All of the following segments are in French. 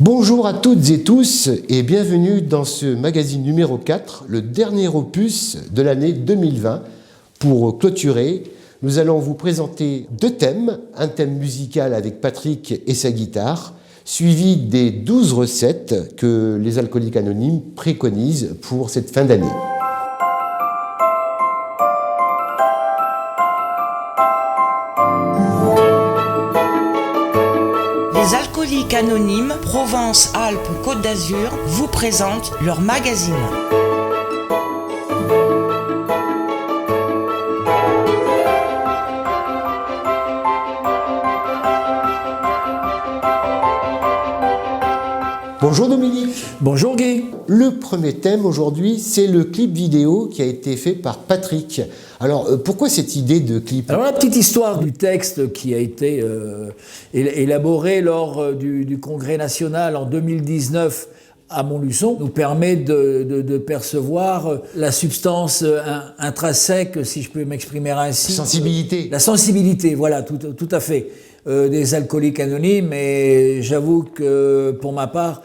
Bonjour à toutes et tous et bienvenue dans ce magazine numéro 4, le dernier opus de l'année 2020. Pour clôturer, nous allons vous présenter deux thèmes, un thème musical avec Patrick et sa guitare, suivi des 12 recettes que les Alcooliques Anonymes préconisent pour cette fin d'année. Les Alcooliques Anonymes, Provence-Alpes-Côte d'Azur vous présentent leur magazine. Bonjour Dominique. Bonjour Guy. Le premier thème aujourd'hui, c'est le clip vidéo qui a été fait par Patrick. Alors, pourquoi cette idée de clip? Alors la petite histoire du texte qui a été élaboré lors du Congrès national en 2019 à Montluçon nous permet de percevoir la substance intrinsèque, si je peux m'exprimer ainsi. Sensibilité. La sensibilité, voilà, tout à fait, des Alcooliques Anonymes. Et j'avoue que pour ma part,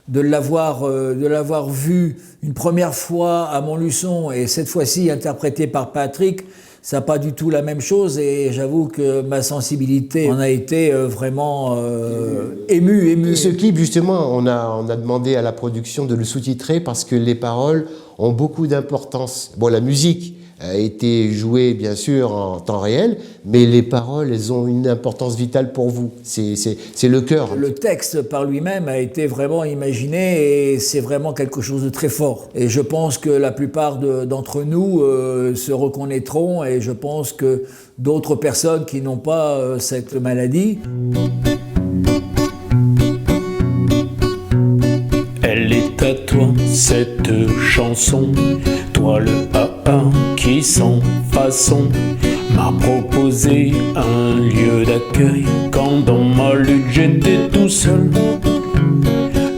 de l'avoir vu une première fois à Montluçon et cette fois-ci interprété par Patrick, ça n'a pas du tout la même chose et j'avoue que ma sensibilité en a été vraiment émue. Ce clip, justement, on a demandé à la production de le sous-titrer parce que les paroles ont beaucoup d'importance. Bon, la musique a été jouée, bien sûr, en temps réel, mais les paroles, elles ont une importance vitale pour vous. C'est le cœur. Le texte par lui-même a été vraiment imaginé et c'est vraiment quelque chose de très fort. Et je pense que la plupart d'entre nous se reconnaîtront et je pense que d'autres personnes qui n'ont pas cette maladie. Elle est à toi, cette chanson, toi le papa qui sans façon m'a proposé un lieu d'accueil quand dans ma lutte j'étais tout seul.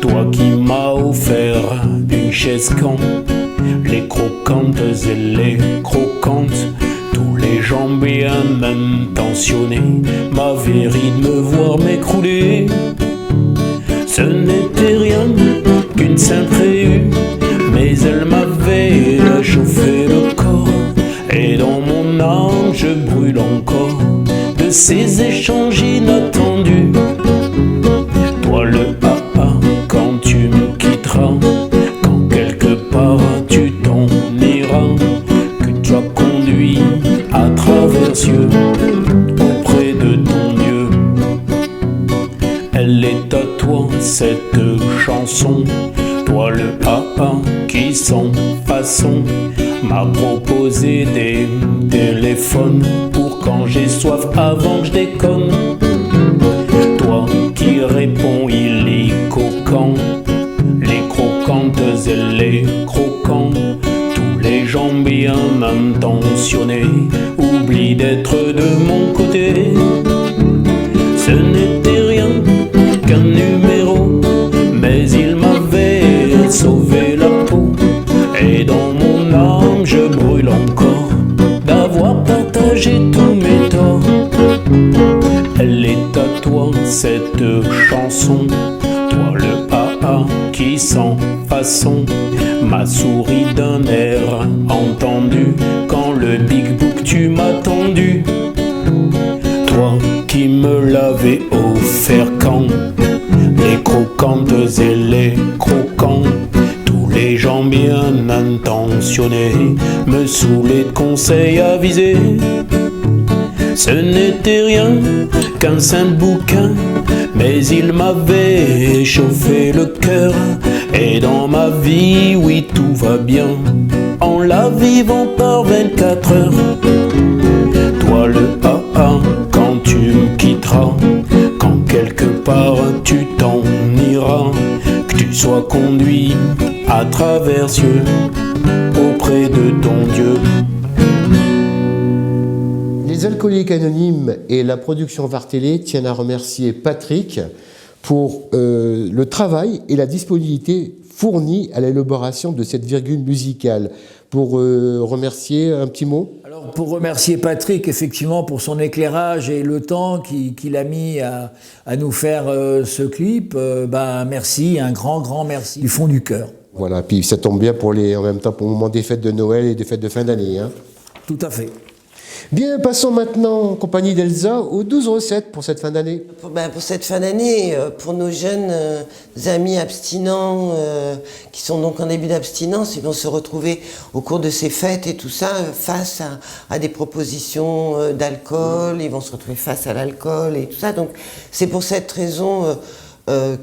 Toi qui m'as offert une chaise quand les croquantes et les croquantes, tous les gens bien intentionnés m'avaient ri de me voir m'écrouler. Ce n'était rien qu'une simple réu, mais elle m'avait chauffé le corps. Et dans mon âme je brûle encore de ces échanges inattendus. Toi le papa, quand tu me quitteras, quand quelque part tu t'en iras, que tu as conduit à travers cieux auprès de ton Dieu. Elle est à toi cette chanson, toi le papa qui sans façon m'a proposé des téléphones pour quand j'ai soif avant que je déconne. Toi qui réponds illico quand les croquantes et les croquants, tous les gens bien intentionnés oublient d'être de mon côté. Ce n'était rien qu'un numéro, mais il m'avait sauvé la peau. Et dans mon âme je brûle encore d'avoir partagé tous mes torts. Elle est à toi cette chanson, toi le papa qui sans façon m'a souri d'un air entendu quand le big book tu m'as tendu. Toi qui me l'avais offert quand les croquantes et les croquants, tous les gens bien intentionnés me saoulaient de conseils avisés. Ce n'était rien qu'un simple bouquin, mais il m'avait chauffé le cœur. Et dans ma vie, oui, tout va bien, en la vivant par 24 heures. Toi le papa, quand tu me quitteras, quand quelque part tu t'en iras, que tu sois conduit à travers cieux auprès de ton Dieu. Les Alcooliques Anonymes et la production Vartélé tiennent à remercier Patrick pour le travail et la disponibilité fournie à l'élaboration de cette virgule musicale. Pour remercier, un petit mot? Alors Alors, pour remercier Patrick, effectivement, pour son éclairage et le temps qu'il a mis à nous faire ce clip, merci, un grand merci du fond du cœur. Voilà, puis ça tombe bien en même temps pour le moment des fêtes de Noël et des fêtes de fin d'année. Hein. Tout à fait. Bien, passons maintenant en compagnie d'Elsa aux 12 recettes pour cette fin d'année. Pour cette fin d'année, pour nos jeunes amis abstinents qui sont donc en début d'abstinence, ils vont se retrouver au cours de ces fêtes et tout ça face à des propositions d'alcool, ils vont se retrouver face à l'alcool et tout ça. Donc c'est pour cette raison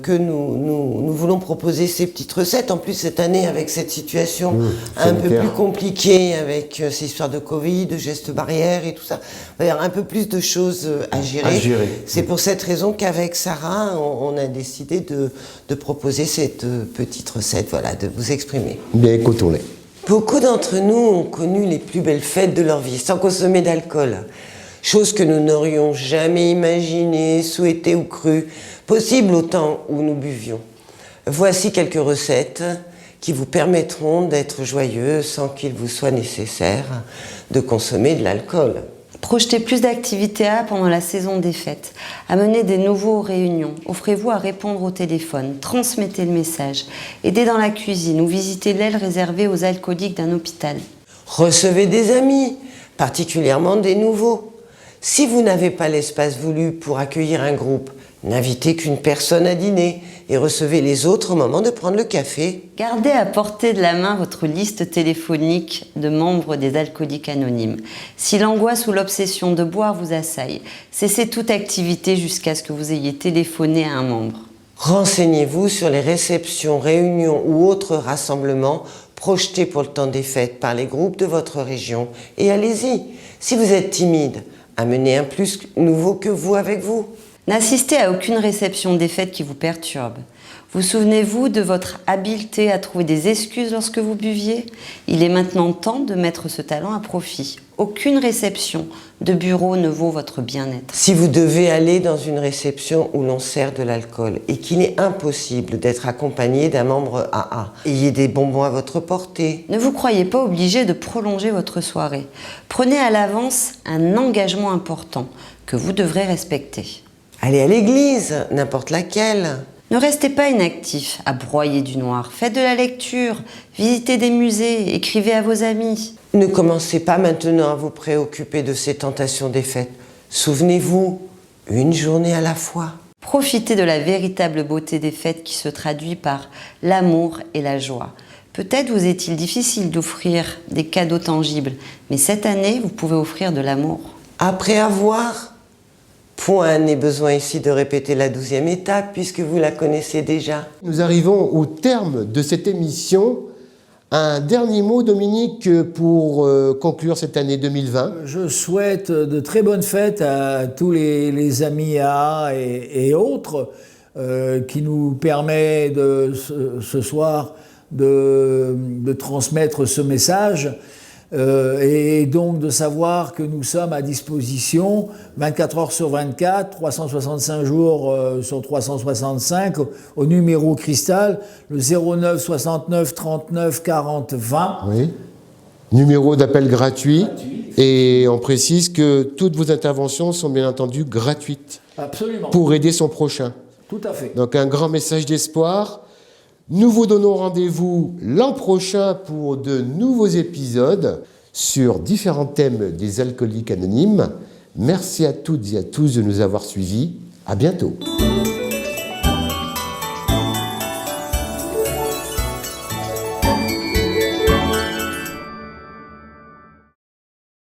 que nous voulons proposer ces petites recettes. En plus, cette année, avec cette situation un peu plus compliquée, avec ces histoires de Covid, de gestes barrières et tout ça, il y aura un peu plus de choses à gérer. C'est pour cette raison qu'avec Sarah, on a décidé de proposer cette petite recette, voilà, de vous exprimer. Bien, écoutons-les. Beaucoup d'entre nous ont connu les plus belles fêtes de leur vie, sans consommer d'alcool. Chose que nous n'aurions jamais imaginé, souhaité ou cru, possible au temps où nous buvions. Voici quelques recettes qui vous permettront d'être joyeux sans qu'il vous soit nécessaire de consommer de l'alcool. Projetez plus d'activités pendant la saison des fêtes. Amenez des nouveaux aux réunions. Offrez-vous à répondre au téléphone. Transmettez le message. Aidez dans la cuisine ou visitez l'aile réservée aux alcooliques d'un hôpital. Recevez des amis, particulièrement des nouveaux. Si vous n'avez pas l'espace voulu pour accueillir un groupe, n'invitez qu'une personne à dîner et recevez les autres au moment de prendre le café. Gardez à portée de la main votre liste téléphonique de membres des alcooliques anonymes. Si l'angoisse ou l'obsession de boire vous assaille, cessez toute activité jusqu'à ce que vous ayez téléphoné à un membre. Renseignez-vous sur les réceptions, réunions ou autres rassemblements projetés pour le temps des fêtes par les groupes de votre région et allez-y. Si vous êtes timide, amenez un plus nouveau que vous avec vous. N'assistez à aucune réception des fêtes qui vous perturbe. Vous souvenez-vous de votre habileté à trouver des excuses lorsque vous buviez? Il est maintenant temps de mettre ce talent à profit. Aucune réception de bureau ne vaut votre bien-être. Si vous devez aller dans une réception où l'on sert de l'alcool et qu'il est impossible d'être accompagné d'un membre AA, ayez des bonbons à votre portée. Ne vous croyez pas obligé de prolonger votre soirée. Prenez à l'avance un engagement important que vous devrez respecter. Allez à l'église, n'importe laquelle. Ne restez pas inactif à broyer du noir. Faites de la lecture, visitez des musées, écrivez à vos amis. Ne commencez pas maintenant à vous préoccuper de ces tentations des fêtes. Souvenez-vous, une journée à la fois. Profitez de la véritable beauté des fêtes qui se traduit par l'amour et la joie. Peut-être vous est-il difficile d'offrir des cadeaux tangibles, mais cette année, vous pouvez offrir de l'amour. Après avoir, point n'est besoin ici de répéter la 12e étape puisque vous la connaissez déjà. Nous arrivons au terme de cette émission. Un dernier mot, Dominique, pour conclure cette année 2020. Je souhaite de très bonnes fêtes à tous les amis AA et autres qui nous permet ce soir de transmettre ce message. Et donc de savoir que nous sommes à disposition 24 heures sur 24, 365 jours sur 365 au numéro cristal, le 09 69 39 40 20. Oui. Numéro d'appel gratuit. Et on précise que toutes vos interventions sont bien entendu gratuites. Absolument. Pour aider son prochain. Tout à fait. Donc un grand message d'espoir. Nous vous donnons rendez-vous l'an prochain pour de nouveaux épisodes sur différents thèmes des alcooliques anonymes. Merci à toutes et à tous de nous avoir suivis. À bientôt.